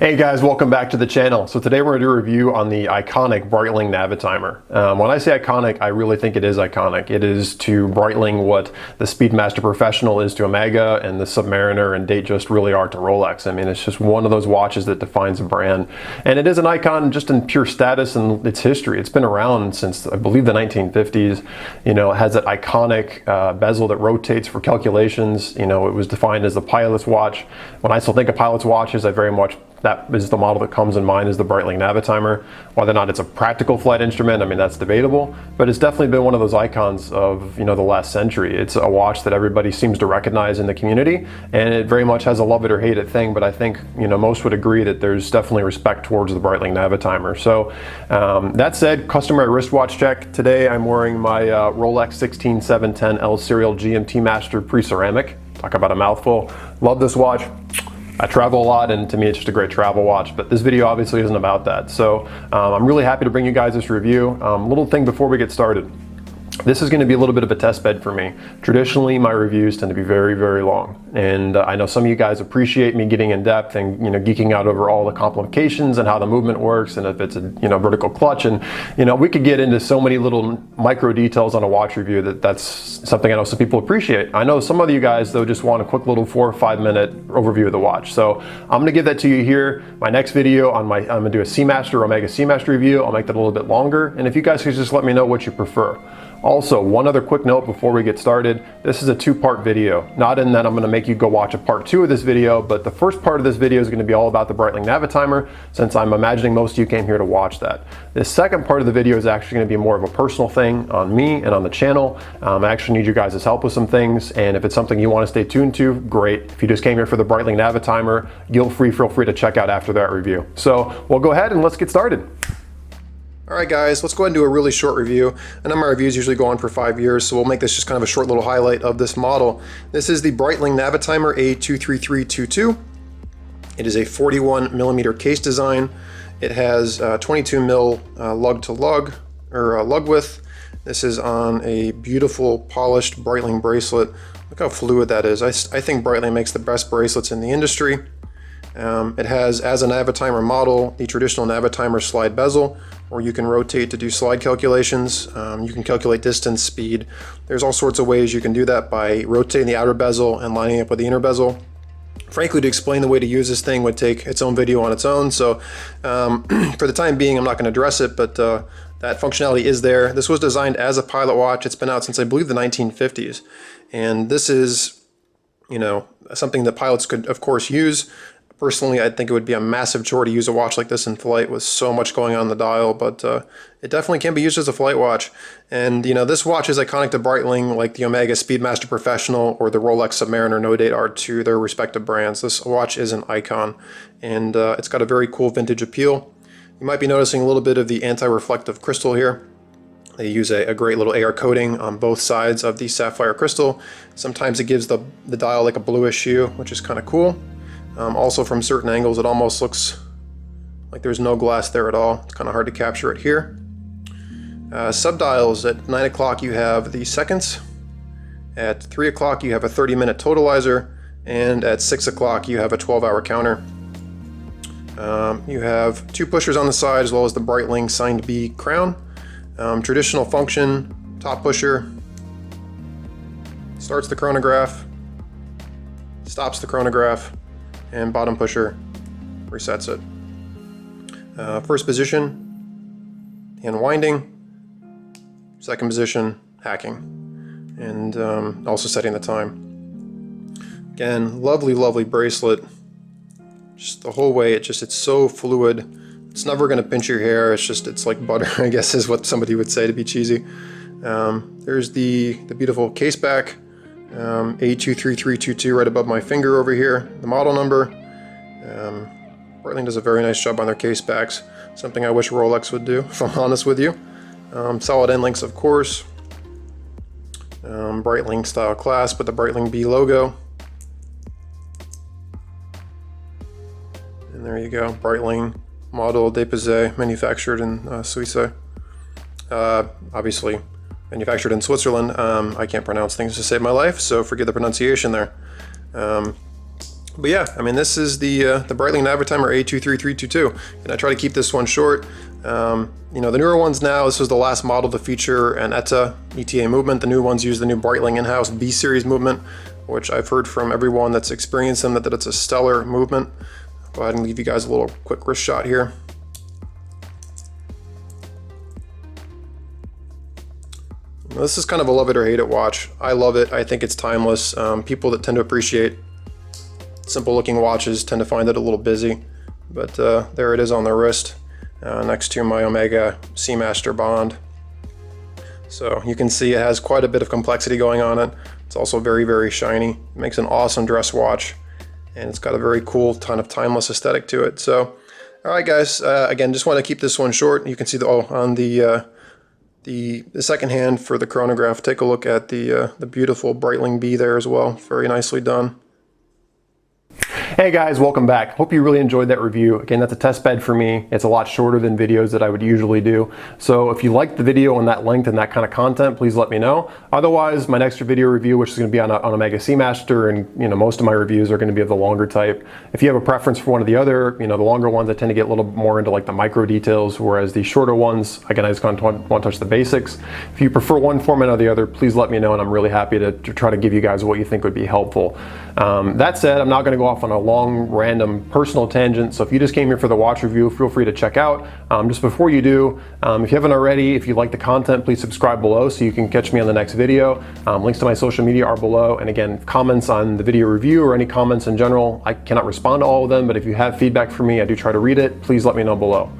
Hey guys, welcome back to the channel. So today we're going to do a review on the iconic Breitling Navitimer. When I say iconic, I really think it is iconic. It is to Breitling what the Speedmaster Professional is to Omega and the Submariner and Datejust really are to Rolex. I mean, it's just one of those watches that defines a brand. And it is an icon just in pure status and its history. It's been around since, I believe, the 1950s. You know, it has that iconic bezel that rotates for calculations. You know, it was defined as the pilot's watch. When I still think of pilot's watches, I very much that is the model that comes in mind is the Breitling Navitimer. Whether or not it's a practical flight instrument, I mean, that's debatable, but it's definitely been one of those icons of, you know, the last century. It's a watch that everybody seems to recognize in the community, and it very much has a love it or hate it thing, but I think, you know, most would agree that there's definitely respect towards the Breitling Navitimer. So that said, customary wristwatch check. Today I'm wearing my Rolex 16710L serial GMT Master pre-ceramic. Talk about a mouthful. Love this watch. I travel a lot, and to me it's just a great travel watch, but this video obviously isn't about that. So I'm really happy to bring you guys this review. Little thing before we get started. This is going to be a little bit of a test bed for me. Traditionally, my reviews tend to be very, very long. And I know some of you guys appreciate me getting in depth and, you know, geeking out over all the complications and how the movement works and if it's a, you know, vertical clutch. And, you know, we could get into so many little micro details on a watch review that's something I know some people appreciate. I know some of you guys, though, just want a quick little 4 or 5 minute overview of the watch. So I'm going to give that to you here. My next video I'm going to do a Seamaster Omega Seamaster review. I'll make that a little bit longer. And if you guys could just let me know what you prefer. Also, one other quick note before we get started. This is a 2-part video. Not in that I'm going to make you go watch a part 2 of this video, but the first part of this video is going to be all about the Breitling Navitimer, since I'm imagining most of you came here to watch that. This second part of the video is actually going to be more of a personal thing on me and on the channel. I actually need you guys' help with some things, and if it's something you want to stay tuned to, great. If you just came here for the Breitling Navitimer, feel free to check out after that review. So we'll go ahead and let's get started. Alright guys, let's go ahead and do a really short review. I know my reviews usually go on for 5 years, so we'll make this just kind of a short little highlight of this model. This is the Breitling Navitimer A23322. It is a 41mm case design. It has 22mm lug to lug, or lug width. This is on a beautiful polished Breitling bracelet. Look how fluid that is. I think Breitling makes the best bracelets in the industry. It has, as a Navitimer model, the traditional Navitimer slide bezel, where you can rotate to do slide calculations. You can calculate distance, speed. There's all sorts of ways you can do that by rotating the outer bezel and lining up with the inner bezel. Frankly, to explain the way to use this thing would take its own video on its own, so for the time being I'm not going to address it, but that functionality is there. This was designed as a pilot watch. It's been out since I believe the 1950s, and this is, you know, something that pilots could of course use. Personally, I think it would be a massive chore to use a watch like this in flight with so much going on the dial, but it definitely can be used as a flight watch. And, you know, this watch is iconic to Breitling like the Omega Speedmaster Professional or the Rolex Submariner No Date are to their respective brands. This watch is an icon, and it's got a very cool vintage appeal. You might be noticing a little bit of the anti-reflective crystal here. They use a great little AR coating on both sides of the sapphire crystal. Sometimes it gives the dial like a bluish hue, which is kind of cool. Also, from certain angles, it almost looks like there's no glass there at all. It's kind of hard to capture it here. Subdials, at 9 o'clock you have the seconds. At 3 o'clock you have a 30-minute totalizer. And at 6 o'clock you have a 12-hour counter. You have 2 pushers on the side as well as the Breitling signed B crown. Traditional function, top pusher starts the chronograph, stops the chronograph, and bottom pusher resets it. First position, hand winding. Second position, hacking. And also setting the time. Again, lovely bracelet. Just the whole way, it's so fluid. It's never going to pinch your hair. It's like butter, I guess is what somebody would say to be cheesy. There's the beautiful case back. A23322 right above my finger over here, the model number. Breitling does a very nice job on their case backs, something I wish Rolex would do, if I'm honest with you. Solid end links, of course. Breitling style clasp with the Breitling B logo. And there you go, Breitling model déposé, manufactured in Suisse. Obviously manufactured in Switzerland. I can't pronounce things to save my life, so forgive the pronunciation there. But yeah, I mean, this is the Breitling Navitimer A23322, and I try to keep this one short. You know, the newer ones now, this was the last model to feature an ETA movement. The new ones use the new Breitling in-house B-series movement, which I've heard from everyone that's experienced them that it's a stellar movement. I'll go ahead and give you guys a little quick wrist shot here. This is kind of a love it or hate it watch. I love it. I think it's timeless. People that tend to appreciate simple looking watches tend to find it a little busy, but there it is on the wrist next to my Omega Seamaster Bond. So you can see it has quite a bit of complexity going on it. It's also very, very shiny. It makes an awesome dress watch, and it's got a very cool kind of timeless aesthetic to it. So, all right, guys. Again, just want to keep this one short. You can see on the second hand for the chronograph. Take a look at the beautiful Breitling B there as well. Very nicely done. Hey guys, welcome back. Hope you really enjoyed that review. Again, that's a test bed for me. It's a lot shorter than videos that I would usually do. So if you liked the video on that length and that kind of content, please let me know. Otherwise, my next video review, which is going to be on Omega Seamaster, and you know, most of my reviews are going to be of the longer type. If you have a preference for one or the other, you know, the longer ones I tend to get a little more into like the micro details, whereas the shorter ones, again, I just want to touch the basics. If you prefer one format or the other, please let me know, and I'm really happy to try to give you guys what you think would be helpful. That said, I'm not going to go off on a long random personal tangent, so if you just came here for the watch review, feel free to check out. Just before you do, if you haven't already, if you like the content, please subscribe below so you can catch me on the next video. Links to my social media are below, and again, comments on the video review or any comments in general, I cannot respond to all of them, but if you have feedback for me, I do try to read it. Please let me know below.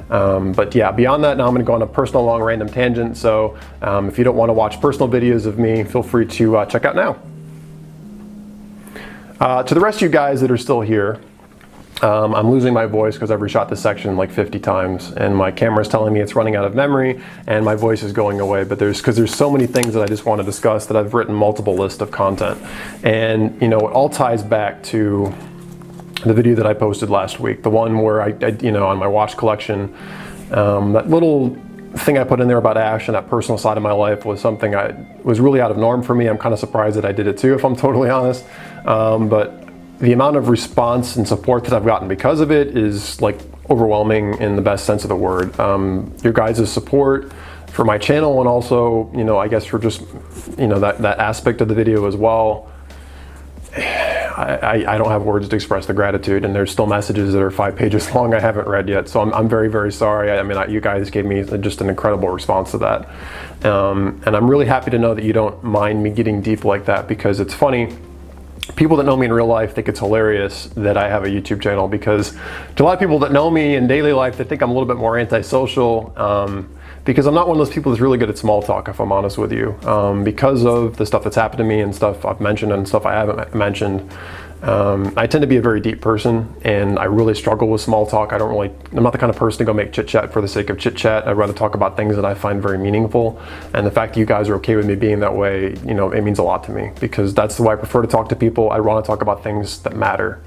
But yeah, beyond that, now I'm going to go on a personal long random tangent, so if you don't want to watch personal videos of me, feel free to check out now. To the rest of you guys that are still here, I'm losing my voice because I've reshot this section like 50 times, and my camera's telling me it's running out of memory and my voice is going away, but there's so many things that I just want to discuss that I've written multiple lists of content. And you know, it all ties back to the video that I posted last week, the one where I you know, on my watch collection, that little thing I put in there about Ash and that personal side of my life was something was really out of norm for me. I'm kind of surprised that I did it too, if I'm totally honest. But the amount of response and support that I've gotten because of it is like overwhelming in the best sense of the word. Your guys' support for my channel, and also, you know, I guess for just, you know, that aspect of the video as well. I don't have words to express the gratitude, and there's still messages that are 5 pages long I haven't read yet, so I'm very, very sorry. I mean, you guys gave me just an incredible response to that, and I'm really happy to know that you don't mind me getting deep like that, because it's funny. People that know me in real life think it's hilarious that I have a YouTube channel, because to a lot of people that know me in daily life, they think I'm a little bit more antisocial, because I'm not one of those people that's really good at small talk, if I'm honest with you, because of the stuff that's happened to me and stuff I've mentioned and stuff I haven't mentioned. I tend to be a very deep person, and I really struggle with small talk. I'm not the kind of person to go make chit chat for the sake of chit chat. I'd rather talk about things that I find very meaningful, and the fact that you guys are okay with me being that way, you know, it means a lot to me, because that's the way I prefer to talk to people. I want to talk about things that matter.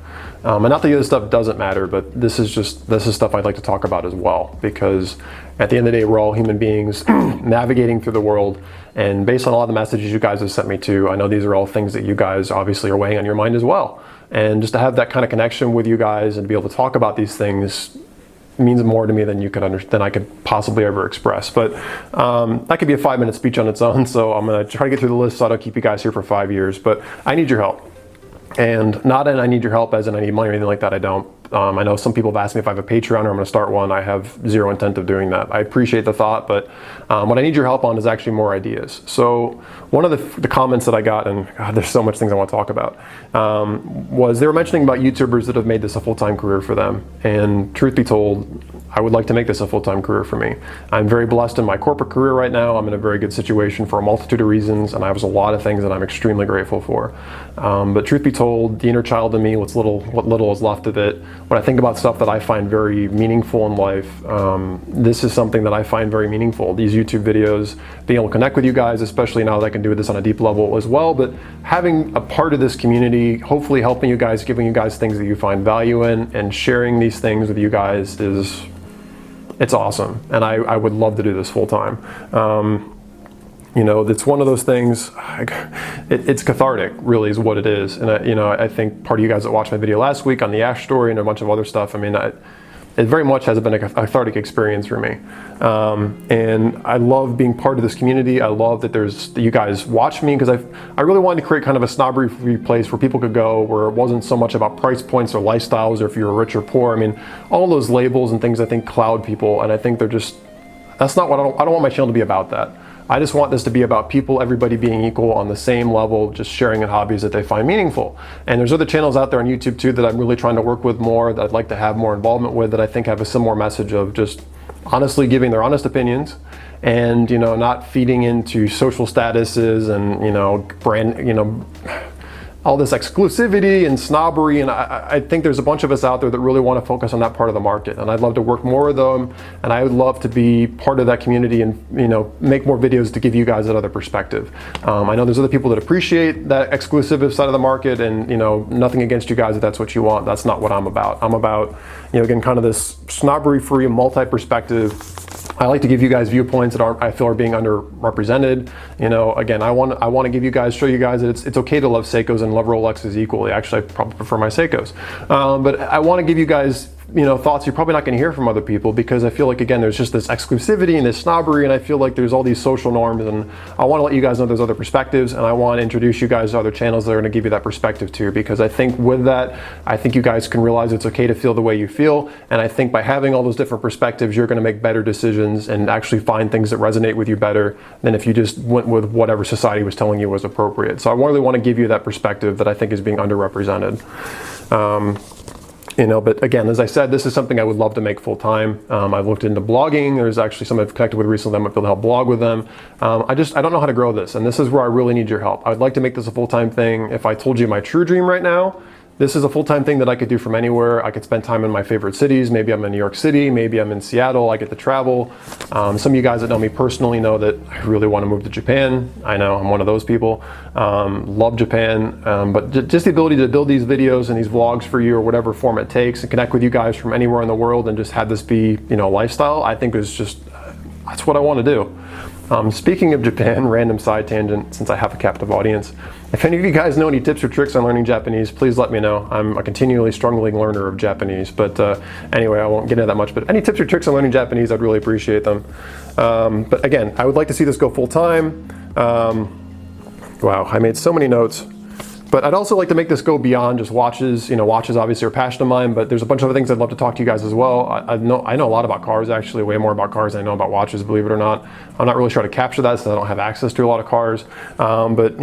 And not that the other stuff doesn't matter, but this is stuff I'd like to talk about as well, because at the end of the day, we're all human beings navigating through the world, and based on a lot of the messages you guys have sent me to, I know these are all things that you guys obviously are weighing on your mind as well. And just to have that kind of connection with you guys and to be able to talk about these things means more to me than than I could possibly ever express. But that could be a 5-minute speech on its own, so I'm going to try to get through the list so I don't keep you guys here for 5 years. But I need your help. And not in I need your help as in I need money or anything like that, I don't. I know some people have asked me if I have a Patreon or I'm going to start one. I have zero intent of doing that. I appreciate the thought, but what I need your help on is actually more ideas. So one of the comments that I got, and God, there's so much things I want to talk about, was they were mentioning about YouTubers that have made this a full-time career for them. And truth be told, I would like to make this a full-time career for me. I'm very blessed in my corporate career right now. I'm in a very good situation for a multitude of reasons, and I have a lot of things that I'm extremely grateful for. But truth be told, the inner child in me, what little is left of it, when I think about stuff that I find very meaningful in life, this is something that I find very meaningful. These YouTube videos, being able to connect with you guys, especially now that I can do this on a deep level as well, but having a part of this community, hopefully helping you guys, giving you guys things that you find value in, and sharing these things with you guys it's awesome. And I would love to do this full time. You know, it's one of those things, it's cathartic, really, is what it is. And, I think part of you guys that watched my video last week on the Ash story and a bunch of other stuff, I mean, it very much has been a cathartic experience for me. And I love being part of this community. I love that you guys watch me, because I really wanted to create kind of a snobbery-free place where people could go, where it wasn't so much about price points or lifestyles, or if you're rich or poor. I mean, all those labels and things I think cloud people, and I think that's not what I don't want my channel to be about that. I just want this to be about people, everybody being equal on the same level, just sharing in hobbies that they find meaningful. And there's other channels out there on YouTube too that I'm really trying to work with more, that I'd like to have more involvement with, that I think have a similar message of just honestly giving their honest opinions, and not feeding into social statuses and brand, all this exclusivity and snobbery. And I think there's a bunch of us out there that really want to focus on that part of the market, and I'd love to work more with them, and I would love to be part of that community and make more videos to give you guys that other perspective. I know there's other people that appreciate that exclusive side of the market, and nothing against you guys if that's what you want. That's not what I'm about. I'm about again, kind of this snobbery-free, multi-perspective. I like to give you guys viewpoints that I feel are being underrepresented. Again, I want to show you guys that it's okay to love Seikos and love Rolexes equally. Actually, I probably prefer my Seikos. But I want to give you guys thoughts you're probably not going to hear from other people, because I feel like, again, there's just this exclusivity and this snobbery, and I feel like there's all these social norms, and I want to let you guys know there's other perspectives, and I want to introduce you guys to other channels that are going to give you that perspective too, because I think with that, I think you guys can realize it's okay to feel the way you feel, and I think by having all those different perspectives, you're going to make better decisions and actually find things that resonate with you better than if you just went with whatever society was telling you was appropriate. So I really want to give you that perspective that I think is being underrepresented. But again, as I said, this is something I would love to make full time. I've looked into blogging. There's actually some I've connected with recently that might be able to help blog with them. I don't know how to grow this, and this is where I really need your help. I'd like to make this a full-time thing. If I told you my true dream right now, this is a full-time thing that I could do from anywhere. I could spend time in my favorite cities. Maybe I'm in New York City, maybe I'm in Seattle. I get to travel. Some of you guys that know me personally know that I really want to move to Japan. I know I'm one of those people. Love Japan, but just the ability to build these videos and these vlogs for you, or whatever form it takes, and connect with you guys from anywhere in the world, and just have this be, a lifestyle, I think is just, that's what I want to do. Speaking of Japan, random side tangent, since I have a captive audience, if any of you guys know any tips or tricks on learning Japanese, please let me know. I'm a continually struggling learner of Japanese, but anyway, I won't get into that much, but any tips or tricks on learning Japanese, I'd really appreciate them. But again, I would like to see this go full time. Wow, I made so many notes. But I'd also like to make this go beyond just watches. Watches obviously are a passion of mine, but there's a bunch of other things I'd love to talk to you guys as well. I know a lot about cars, actually, way more about cars than I know about watches, believe it or not. I'm not really sure how to capture that, since I don't have access to a lot of cars. But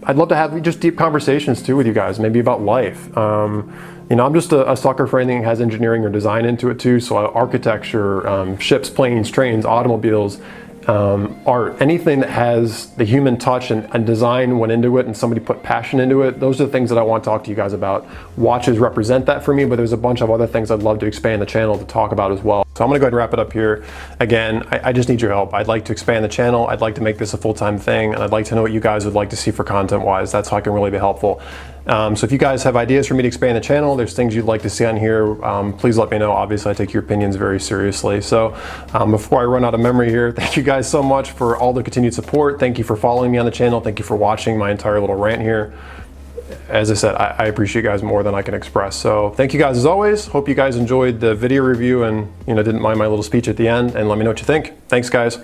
I'd love to have just deep conversations too with you guys, maybe about life. I'm just a sucker for anything that has engineering or design into it too. So architecture, ships, planes, trains, automobiles, art, anything that has the human touch and design went into it, and somebody put passion into it. Those are the things that I want to talk to you guys about. Watches represent that for me, but there's a bunch of other things I'd love to expand the channel to talk about as well. So I'm going to go ahead and wrap it up here. Again, I just need your help. I'd like to expand the channel. I'd like to make this a full-time thing, and I'd like to know what you guys would like to see for content-wise. That's how I can really be helpful. So if you guys have ideas for me to expand the channel, there's things you'd like to see on here, please let me know. Obviously, I take your opinions very seriously. So before I run out of memory here, thank you guys so much for all the continued support. Thank you for following me on the channel. Thank you for watching my entire little rant here. As I said, I appreciate you guys more than I can express. So thank you guys as always. Hope you guys enjoyed the video review and didn't mind my little speech at the end, and let me know what you think. Thanks, guys.